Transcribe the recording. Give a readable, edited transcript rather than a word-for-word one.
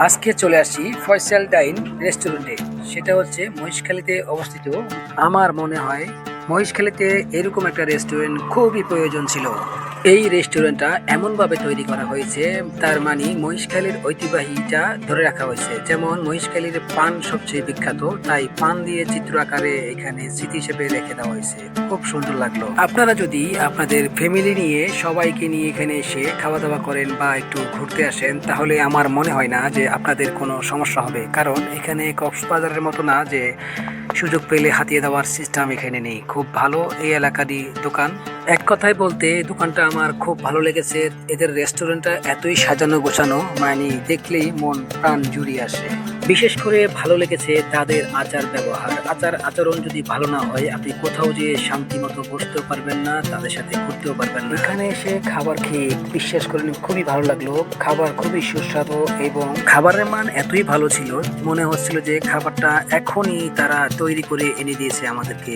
আজকে চলে আসি ফয়সাল ডাইন রেস্টুরেন্টে। সেটা হচ্ছে মহেশখালীতে অবস্থিত। আমার মনে হয় মহেশখালীতে এরকম একটা রেস্টুরেন্ট খুবই প্রয়োজন ছিল। এই রেস্টুরেন্টটা এমনভাবে তৈরি করা হয়েছে, তার মানে মহেশখালীর ঐতিহ্যটা ধরে রাখা হয়েছে। যেমন মহেশখালীর পান সবচেয়ে বিখ্যাত, তাই পান দিয়ে চিত্র আকারে এখানে স্মৃতি হিসেবে রেখে দেওয়া হয়েছে। খুব সুন্দর লাগলো। আপনারা যদি আপনাদের ফ্যামিলি নিয়ে সবাইকে নিয়ে এখানে এসে খাওয়া দাওয়া করেন বা একটু ঘুরতে আসেন, তাহলে আমার মনে হয় না যে আপনাদের কোনো সমস্যা হবে। কারণ এখানে কক্সবাজারের মতো না যে সুযোগ পেলে হাতিয়ে দেওয়ার সিস্টেম এখানে নেই। খুব ভালো এই এলাকারই দোকান। এক কথায় বলতে দোকানটা আমার খুব ভালো লেগেছে। এদের রেস্টুরেন্টটা এতই সাজানো গোছানো, মানে দেখলেই মন প্রাণ জুড়িয়ে আসে। বিশেষ করে ভালো লেগেছে তাদের আচার ব্যবহার। আচরণ যদি ভালো না হয়, আপনি কোথাও যেয়ে শান্তি মতো বসতেও পারবেন না, তাদের সাথে ঘুরতেও পারবেন না। এখানে এসে খাবার খেয়ে বিশ্বাস করেন খুবই ভালো লাগলো। খাবার খুবই সুস্বাদু এবং খাবারের মান এতই ভালো ছিল, মনে হচ্ছিল যে খাবারটা এখনই তারা তৈরি করে এনে দিয়েছে আমাদেরকে।